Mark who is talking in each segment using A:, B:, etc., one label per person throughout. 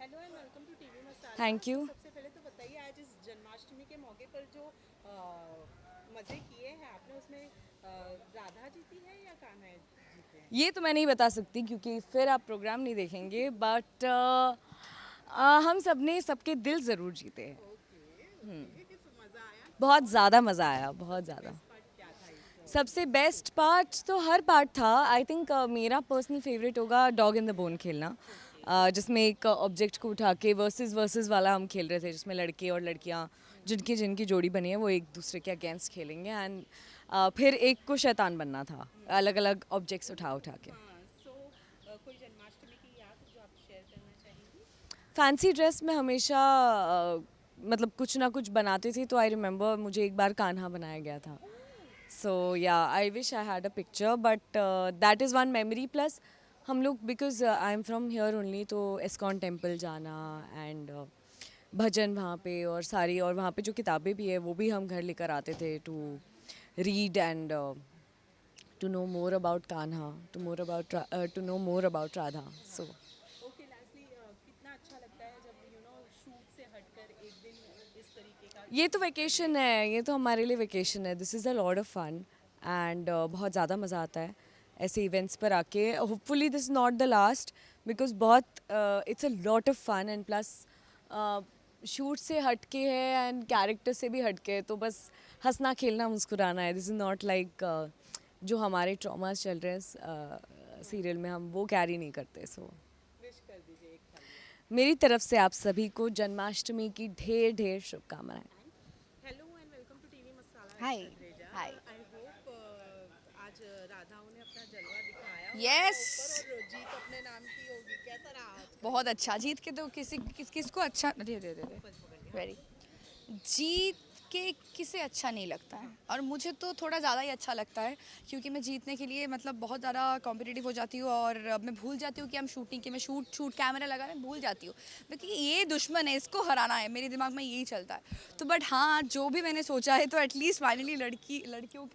A: Hello and welcome to TV Masala.
B: Thank
A: तो
B: you.
A: सबसे पहले तो बताइए, आज इस जन्माष्टमी के मौके पर जो मज़े किए हैं आपने, उसमें राधा जीती है या कान्हा जीते हैं?
B: ये तो मैं नहीं बता सकती क्योंकि फिर आप प्रोग्राम नहीं देखेंगे बट हम सब ने सबके दिल ज़रूर जीते हैं।
A: ओके ओके, सो मज़ा आया।
B: बहुत
A: और
B: ज़्यादा मज़ा आया, बहुत
A: सबसे
B: ज़्यादा।
A: बेस्ट पार्ट क्या था इस
B: सबसे बेस्ट पार्ट तो हर पार्ट था। आई थिंक मेरा पर्सनल फेवरेट होगा डॉग इन द बोन खेलना।
A: ओके।
B: जिसमें एक ऑब्जेक्ट को उठा के वर्सेस वर्सेस वाला हम खेल रहे थे, जिसमें लड़के और लड़कियां जिनकी जिनकी जोड़ी बनी है वो एक दूसरे के अगेंस्ट खेलेंगे एंड फिर एक को शैतान बनना था, अलग अलग ऑब्जेक्ट्स उठा उठा के।
A: हाँ, सो कोई जन्माष्टमी की याद जो आप शेयर करना चाहेंगी?
B: फैंसी ड्रेस में हमेशा मतलब कुछ ना कुछ बनाते थे, तो आई रिमेंबर मुझे एक बार कान्हा बनाया गया था। सो या I wish I had a picture but that is one memory. Plus हम लोग because I am from here only, तो एस्कॉन टेम्पल जाना एंड भजन वहाँ पे और सारी, और वहाँ पे जो किताबें भी है वो भी हम घर लेकर आते थे to read and to know more about Kanha, to know more about Radha. So
A: हाँ। ओके लास्टली, कितना अच्छा लगता है जब शूट से हटकर एक दिन इस तरीके का
B: ये तो
A: शूट करने।
B: वेकेशन है, ये तो हमारे लिए वेकेशन है। This is a lot of fun and बहुत ज़्यादा मज़ा आता है ऐसे इवेंट्स पर आके। Hopefully this not the last because बहुत it's a lot of fun and plus shoot से हटके है एंड कैरेक्टर से भी हटके है, तो बस हंसना खेलना मुस्कुराना है। दिस इज़ नॉट लाइक जो हमारे ट्रॉमास चल रहे हैं
A: हाँ,
B: सीरियल में, हम वो कैरी नहीं करते। सो
A: विश कर दीजिए एक थाली।
B: मेरी तरफ से आप सभी को जन्माष्टमी की ढेर ढेर शुभकामनाएं।
A: Thank you. Hello and welcome to TV Masala,
C: hi.
A: तद्रेजा।
C: हाय।
A: आई होप आज राधाओं ने अपना जलवा दिखाया होगा
C: यस।
A: ऊपर और जीत अपने नाम की होगी। कैसा रहा आज का
C: बहुत
A: इवेंट?
C: अच्छा जीत के तो किसको अच्छा, अरे अरे अरे
A: बस पकड़ के, हाँ।
C: वेरी, जीत के किसे अच्छा नहीं लगता है, और मुझे तो थोड़ा ज़्यादा ही अच्छा लगता है क्योंकि मैं जीतने के लिए मतलब बहुत ज़्यादा कॉम्पिटिटिव हो जाती हूँ और मैं भूल जाती हूँ कि हम शूटिंग के, मैं शूट शूट कैमरा लगा मैं भूल जाती हूँ क्योंकि ये दुश्मन है, इसको हराना है, मेरे दिमाग में यही चलता है। तो बट हाँ, जो भी मैंने सोचा है तो एटलीस्ट फाइनली लड़कियों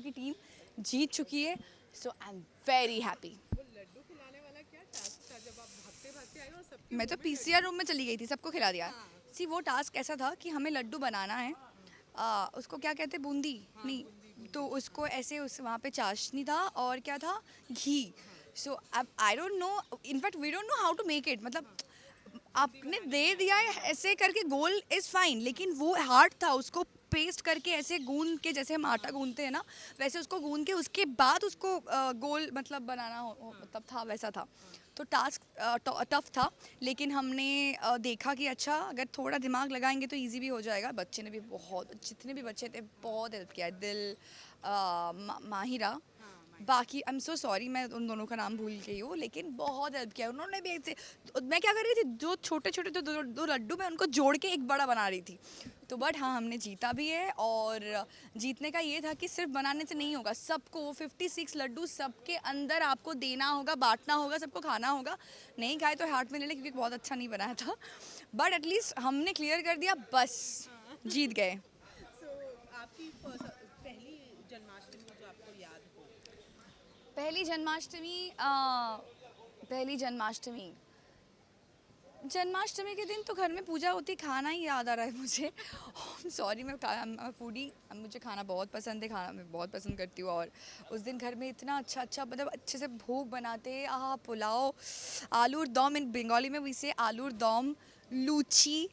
C: की टीम जीत चुकी है। सो आई एम वेरी हैप्पी।
A: वो लड्डू खिलाने वाला क्या टास्क था जब आप भागते भागते आए और सबके
C: मैं
A: मुंह
C: तो
A: में
C: पीसीआर
A: लड्डू?
C: रूम में चली गई थी, सबको खिला दिया।
A: हाँ
C: सी वो टास्क ऐसा था कि हमें लड्डू बनाना है। उसको क्या कहते हैं, बूंदी
A: हाँ,
C: नहीं,
A: बूंदी
C: तो
A: बूंदी।
C: उसको ऐसे उस वहाँ पे चाशनी था और क्या था, घी।
A: हाँ
C: सो अब I don't know, in fact we don't know how to make it, मतलब
A: हाँ, बूंदी
C: आपने
A: बनानी
C: दे
A: नहीं
C: दिया
A: आती
C: है
A: हाँ।
C: ऐसे करके गोल इज फाइन, लेकिन वो हार्ड था, उसको पेस्ट करके ऐसे गूंद के, जैसे हम आटा गूंदते हैं ना वैसे उसको गूंद के उसके बाद उसको गोल मतलब बनाना
A: हाँ
C: मतलब था, वैसा था।
A: हाँ।
C: तो टास्क टफ था, लेकिन हमने देखा कि अच्छा अगर थोड़ा दिमाग लगाएंगे तो इजी भी हो जाएगा। बच्चे ने भी बहुत, जितने भी बच्चे थे बहुत हेल्प किया है। दिल, माहिरा,
A: हाँ, माहिरा।
C: बाकी आई एम सो सॉरी मैं उन दोनों का नाम भूल गई हूँ, लेकिन बहुत हेल्प किया उन्होंने भी ऐसे। तो मैं क्या कर रही थी, जो छोटे छोटे दो लड्डू मैं उनको जोड़ के एक बड़ा बना रही थी। तो बट हाँ, हमने जीता भी है, और जीतने का ये था कि सिर्फ बनाने से नहीं होगा, सबको 56 लड्डू सबके अंदर आपको देना होगा, बांटना होगा, सबको खाना होगा। नहीं खाए तो हार्ट में ले ले क्योंकि बहुत अच्छा नहीं बनाया था, बट एटलीस्ट हमने क्लियर कर दिया, बस
A: हाँ।
C: जीत गए।
A: सो आपकी पहली जन्माष्टमी जो आपको याद हो?
C: पहली जन्माष्टमी, पहली जन्माष्टमी, जन्माष्टमी के दिन तो घर में पूजा होती, खाना ही याद आ रहा है मुझे। सॉरी, मैं फूडी, मुझे खाना बहुत पसंद है, खाना मैं बहुत पसंद करती हूँ। और उस दिन घर में इतना अच्छा अच्छा मतलब अच्छे से भोग बनाते, पुलाव, आलूर दम, इन बंगाली में वैसे आलूर दम, लूची,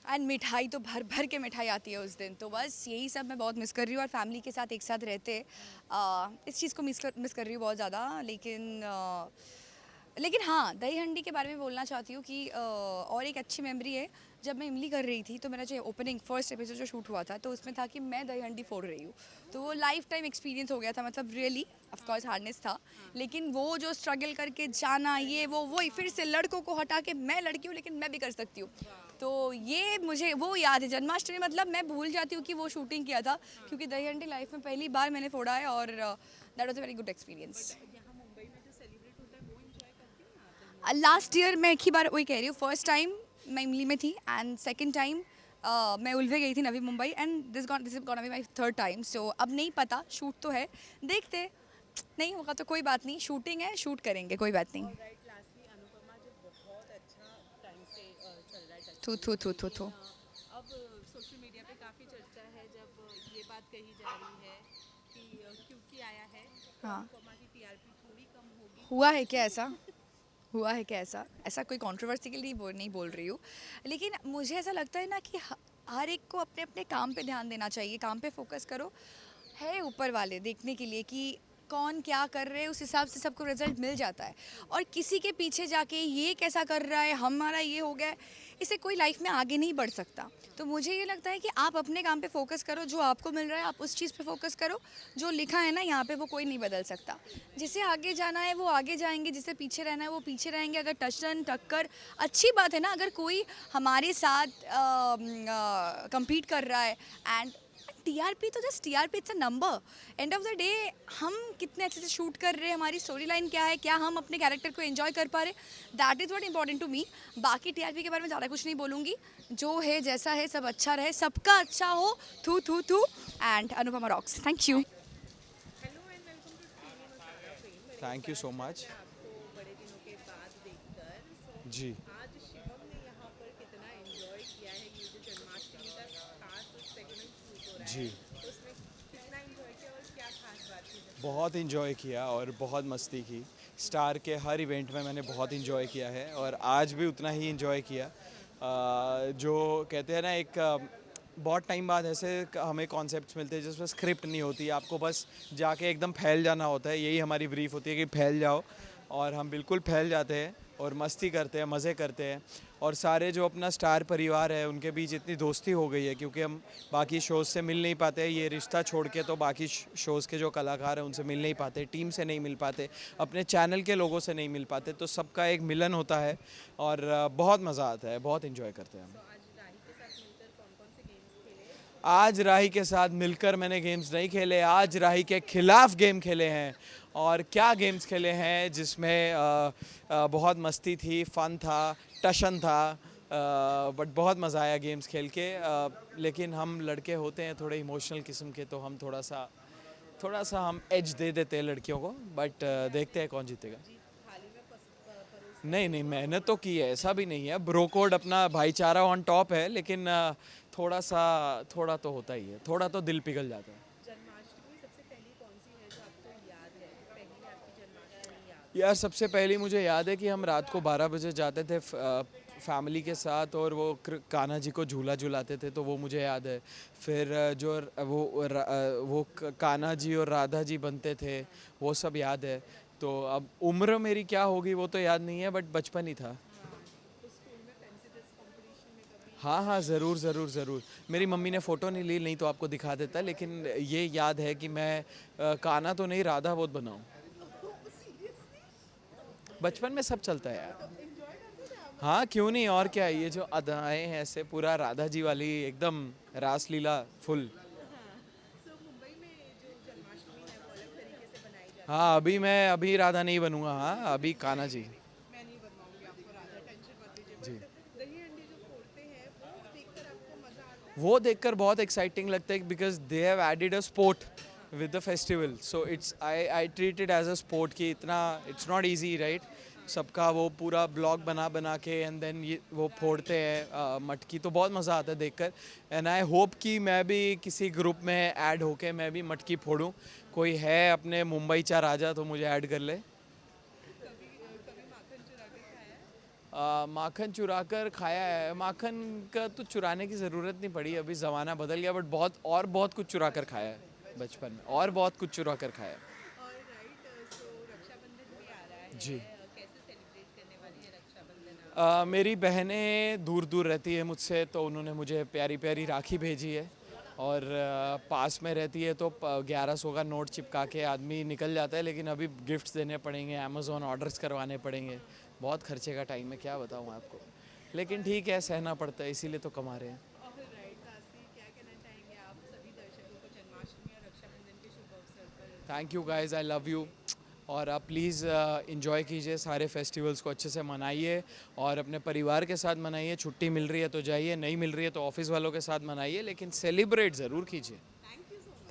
C: एंड मिठाई तो भर भर के मिठाई आती है उस दिन। तो बस यही सब मैं बहुत मिस कर रही हूँ, और फैमिली के साथ एक साथ रहते इस चीज़ को मिस कर रही हूँ बहुत ज़्यादा। लेकिन हाँ, दही हंडी के बारे में बोलना चाहती हूँ कि और एक अच्छी मेमोरी है। जब मैं इमली कर रही थी तो मेरा जो ओपनिंग फर्स्ट एपिसोड जो शूट हुआ था, तो उसमें था कि मैं दही हंडी फोड़ रही हूँ। तो वो लाइफ टाइम एक्सपीरियंस हो गया था, मतलब रियली ऑफ कोर्स हार्डनेस था, लेकिन वो जो स्ट्रगल करके जाना, ये वो वही फिर से लड़कों को हटा के, मैं लड़की हूँ लेकिन मैं भी कर सकती हूँ। तो ये मुझे वो याद है जन्माष्टमी, मतलब मैं भूल जाती हूँ कि वो शूटिंग किया था, क्योंकि दही हंडी लाइफ में पहली बार मैंने फोड़ा है, और that was a very good
A: but
C: experience.
A: यहाँ मुंबई में जो सेलिब्रेट होता है वो एंजॉय करती हैं आप दही हंडी?
C: लास्ट ईयर मैं एक ही बार वही कह रही हूँ, फर्स्ट टाइम मैं इमली में थी, एंड सेकंड टाइम मैं उल्वे गई थी Navi Mumbai, and this is gonna be my third time. So अब नहीं पता, शूट तो है, देखते, नहीं होगा तो कोई बात नहीं, शूटिंग है, शूट करेंगे, कोई बात नहीं।
A: और राइट, लास्टली अनुपमा जो
C: थू।
A: अब सोशल मीडिया पे काफ़ी चर्चा है जब ये बात कही जा रही है कि क्योंकि आया है
C: हाँ।
A: कॉमा की टीआरपी थोड़ी कम होगी।
C: हुआ है क्या ऐसा? हुआ है क्या ऐसा? ऐसा कोई कंट्रोवर्सी के लिए नहीं बोल रही हूँ, लेकिन मुझे ऐसा लगता है ना कि हर एक को अपने अपने काम पे ध्यान देना चाहिए, काम पे फोकस करो। है ऊपर वाले देखने के लिए कि कौन क्या कर रहे हैं, उस हिसाब से सबको रिजल्ट मिल जाता है। और किसी के पीछे जाके ये कैसा कर रहा है, हमारा ये हो गया है, इससे कोई लाइफ में आगे नहीं बढ़ सकता। तो मुझे ये लगता है कि आप अपने काम पे फोकस करो, जो आपको मिल रहा है आप उस चीज़ पे फोकस करो। जो लिखा है ना यहाँ पे वो कोई नहीं बदल सकता। जिसे आगे जाना है वो आगे जाएंगे, जिसे पीछे रहना है वो पीछे रहेंगे। अगर टचन टक्कर अच्छी बात है ना, अगर कोई हमारे साथ compete कर रहा है एंड टीआरपी तो just TRP, it's a number. End of the day हम कितने अच्छे से शूट कर रहे हैं, हमारी स्टोरी लाइन क्या है, क्या हम अपने कैरेक्टर को एंजॉय कर पा रहे, that is what important to me. बाकी टीआरपी के बारे में ज़्यादा कुछ नहीं बोलूँगी। जो है जैसा है सब अच्छा रहे, सबका अच्छा हो। थू थू थू and Anupama rocks. Thank you.
A: Hello and welcome to TV Masala fame.
D: Thank you so much.
A: आपको बड़े दिनों के बाद देखकर
D: जी
A: आज शिवम ने यहाँ पर कितना एंजॉय किया है। ये जो जन्माष्टमी का खास सेगमेंट शूट हो रहा
D: जी
A: है तो उसमें कितना एंजॉय किया और क्या खास बात थी?
D: बहुत इन्जॉय किया और बहुत मस्ती की। स्टार के हर इवेंट में मैंने बहुत इन्जॉय किया है और आज भी उतना ही इन्जॉय किया। जो कहते हैं ना, एक बहुत टाइम बाद ऐसे हमें कॉन्सेप्ट्स मिलते हैं जिसमें स्क्रिप्ट नहीं होती, आपको बस जाके एकदम फैल जाना होता है। यही हमारी ब्रीफ होती है कि फैल जाओ, और हम बिल्कुल फैल जाते हैं और मस्ती करते हैं, मज़े करते हैं। और सारे जो अपना स्टार परिवार है उनके बीच इतनी दोस्ती हो गई है, क्योंकि हम बाकी शोज़ से मिल नहीं पाते। ये रिश्ता छोड़ के तो बाकी शोज़ के जो कलाकार हैं उनसे मिल नहीं पाते, टीम से नहीं मिल पाते, अपने चैनल के लोगों से नहीं मिल पाते। तो सबका एक मिलन होता है और बहुत मज़ा आता है, बहुत इन्जॉय करते हैं हम।
A: आज राही के साथ मिलकर कौन कौन से गेम्स खेले?
D: आज राही के साथ मिलकर मैंने गेम्स नहीं खेले, आज राही के खिलाफ गेम खेले हैं। और क्या गेम्स खेले हैं जिसमें बहुत मस्ती थी, फ़न था, टशन था, बट बहुत मज़ा आया गेम्स खेल के। लेकिन हम लड़के होते हैं थोड़े इमोशनल किस्म के, तो हम थोड़ा सा हम एज दे देते हैं लड़कियों को। बट देखते हैं कौन जीतेगा।
A: थाली में परोस
D: नहीं, मेहनत तो की है, ऐसा भी नहीं है। ब्रो कोड अपना भाईचारा ऑन टॉप है, लेकिन थोड़ा तो होता ही है, थोड़ा तो दिल पिघल जाता है।
A: जन्माष्टमी सबसे पहली कौन सी है जो आपको याद है? पहली आपकी जन्माष्टमी याद?
D: यार सबसे पहली मुझे याद है कि हम रात को 12 बजे जाते थे फैमिली के साथ, और वो कान्हा जी को झूला झूलाते थे, तो वो मुझे याद है। फिर जो वो कान्हा जी और राधा जी बनते थे, वो सब याद है। तो अब उम्र मेरी क्या होगी वो तो याद नहीं है, बट बचपन ही था।
A: तो स्कूल में फैंसी ड्रेस कंपटीशन में कभी?
D: हाँ, ज़रूर। मेरी मम्मी ने फ़ोटो नहीं ली, नहीं तो आपको दिखा देता। लेकिन ये याद है कि मैं कान्हा तो नहीं, राधा बहुत बनाऊँ। बचपन में सब चलता है यार। हाँ, क्यों नहीं, और क्या। ये जो अदाएँ हैं ऐसे पूरा राधा जी वाली एकदम रासलीला फुल।
A: सो मुंबई में जो जन्माष्टमी है वो अलग तरीके से बनाई जाती
D: हाँ, अभी राधा नहीं बनूंगा। हाँ, अभी कान्हा जी।
A: है। मैं नहीं बनवाऊंगी आपको राधा, टेंशन मत लीजिए।
D: जी।
A: बट दही हंडी जो फोड़ते हैं वो देखकर आपको मजा आता है?
D: वो देखकर बहुत एक्साइटिंग लगता है, because they have added a sport with the festival. So it's I treat it as a sport कि इतना इट्स नॉट इजी, राइट। सबका वो पूरा ब्लॉग बना के एंड देन ये वो फोड़ते हैं मटकी, तो बहुत मज़ा आता है देखकर। एंड आई होप कि मैं भी किसी ग्रुप में ऐड होके मैं भी मटकी फोड़ूं। कोई है अपने मुंबई चा राजा तो मुझे ऐड कर ले।
A: कभी माखन चुरा के खाया है?
D: माखन चुरा कर खाया है। माखन का तो चुराने की ज़रूरत नहीं पड़ी, अभी ज़माना बदल गया। बट बहुत कुछ चुरा कर खाया है बचपन में, और बहुत कुछ चुरा कर खाया है।
A: और राइट, सो रक्षाबंधन भी आ रहा है।
D: जी।
A: कैसे सेलिब्रेट करने वाली है रक्षाबंधन आप?
D: मेरी बहनें दूर रहती है मुझसे, तो उन्होंने मुझे प्यारी प्यारी राखी भेजी है। और पास में रहती है तो 1100 का नोट चिपका के आदमी निकल जाता है। लेकिन अभी गिफ्ट्स देने पड़ेंगे, अमेज़ॉन ऑर्डर्स करवाने पड़ेंगे, बहुत खर्चे का टाइम है, क्या बताऊँ आपको। लेकिन ठीक है, सहना पड़ता है, इसीलिए तो कमा रहे हैं।
A: और राइट, लास्टली क्या कहना चाहेंगे आप सभी दर्शकों को जन्माष्टमी और रक्षाबंधन के शुभ अवसर पर?
D: Thank you guys, I love you. और आप प्लीज़ इन्जॉय कीजिए, सारे फेस्टिवल्स को अच्छे से मनाइए और अपने परिवार के साथ मनाइए। छुट्टी मिल रही है तो जाइए, नहीं मिल रही है तो ऑफिस वालों के साथ मनाइए, लेकिन सेलिब्रेट ज़रूर कीजिए।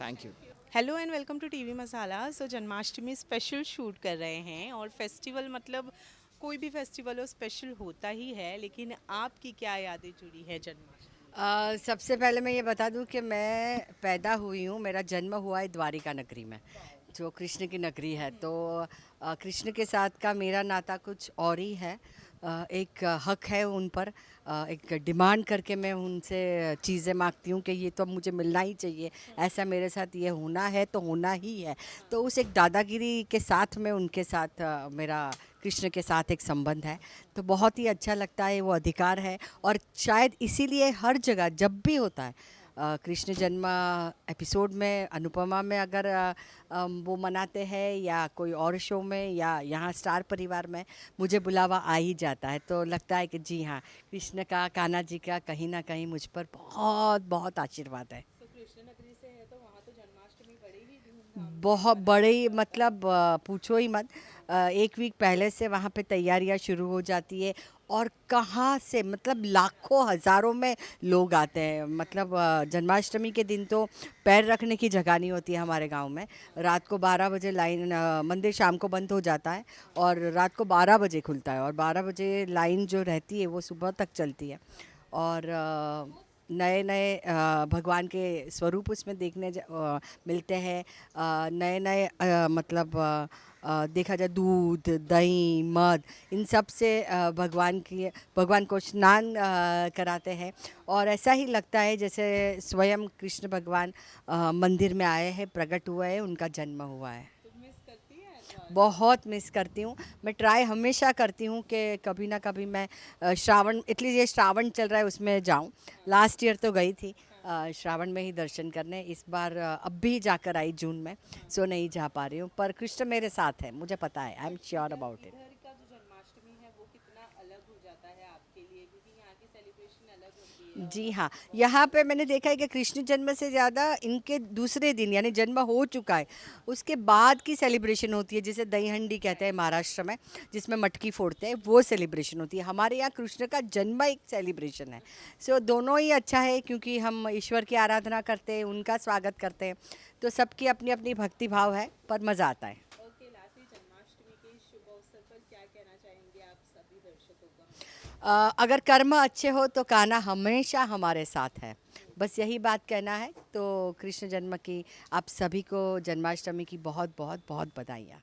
D: Thank you.
A: Hello and welcome to TV Masala. So Janmashtami special shoot कर रहे हैं और फेस्टिवल मतलब कोई भी फेस्टिवल हो स्पेशल होता ही है, लेकिन आपकी क्या यादें जुड़ी है जन्माष्टमी?
E: सबसे पहले मैं ये बता दूं कि मैं पैदा हुई हूँ, मेरा जन्म हुआ है द्वारिका नगरी में, जो कृष्ण की नगरी है। तो कृष्ण के साथ का मेरा नाता कुछ और ही है। एक हक है उन पर, एक डिमांड करके मैं उनसे चीज़ें मांगती हूँ कि ये तो अब मुझे मिलना ही चाहिए, ऐसा मेरे साथ ये होना है तो होना ही है। तो उस एक दादागिरी के साथ में उनके साथ मेरा कृष्ण के साथ एक संबंध है, तो बहुत ही अच्छा लगता है, वो अधिकार है। और शायद इसीलिए हर जगह जब भी होता है कृष्ण जन्म एपिसोड में, अनुपमा में अगर वो मनाते हैं या कोई और शो में या यहाँ स्टार परिवार में, मुझे बुलावा आ ही जाता है। तो लगता है कि जी हाँ, कृष्ण का, कान्हा जी का कहीं ना कहीं मुझ पर बहुत बहुत आशीर्वाद है।
A: तो कृष्ण नगरी से है तो वहाँ तो जन्माष्टमी बड़ी ही धूमधाम।
E: बहुत बड़े, मतलब पूछो ही मत। एक वीक पहले से वहाँ पे तैयारियाँ शुरू हो जाती है, और कहाँ से, मतलब लाखों हज़ारों में लोग आते हैं। मतलब जन्माष्टमी के दिन तो पैर रखने की जगह नहीं होती है हमारे गांव में। रात को 12 बजे लाइन, मंदिर शाम को बंद हो जाता है और रात को 12 बजे खुलता है, और 12 बजे लाइन जो रहती है वो सुबह तक चलती है। और नए नए भगवान के स्वरूप उसमें देखने मिलते हैं। नए नए मतलब देखा जाए दूध, दही, मध, इन सब से भगवान को स्नान कराते हैं। और ऐसा ही लगता है जैसे स्वयं कृष्ण भगवान मंदिर में आए हैं, प्रकट हुए हैं, उनका जन्म हुआ है।
A: तो मिस करती है?
E: बहुत मिस करती हूँ। मैं ट्राई हमेशा करती हूँ कि कभी ना कभी मैं श्रावण, एटलीस्ट ये श्रावण चल रहा है उसमें जाऊँ। लास्ट ईयर तो गई थी श्रावण में ही दर्शन करने, इस बार अब भी जाकर आई जून में, सो नहीं जा पा रही हूँ। पर कृष्ण मेरे साथ है, मुझे पता है, I am sure about it.
A: इधर का जो जन्माष्टमी है वो कितना अलग हो जाता है आपके लिए, क्योंकि यहाँ की सेलिब्रेशन अलग होती है।
E: जी हाँ, यहाँ पे मैंने देखा है कि कृष्ण जन्म से ज़्यादा इनके दूसरे दिन, यानी जन्म हो चुका है उसके बाद की सेलिब्रेशन होती है, जिसे दही हंडी कहते हैं महाराष्ट्र में, जिसमें मटकी फोड़ते हैं, वो सेलिब्रेशन होती है। हमारे यहाँ कृष्ण का जन्म एक सेलिब्रेशन है। सो दोनों ही अच्छा है, क्योंकि हम ईश्वर की आराधना करते हैं, उनका स्वागत करते हैं, तो सबकी अपनी अपनी भक्ति भाव है, पर मज़ा आता है।
A: ओके, लास्टली जन्माष्टमी के इस शुभ अवसर पर क्या कहना चाहेंगे आप सभी दर्शकों को?
E: अगर कर्म अच्छे हो तो कान्हा हमेशा हमारे साथ है, बस यही बात कहना है। तो कृष्ण जन्म की आप सभी को जन्माष्टमी की बहुत बहुत बहुत बधाइयाँ।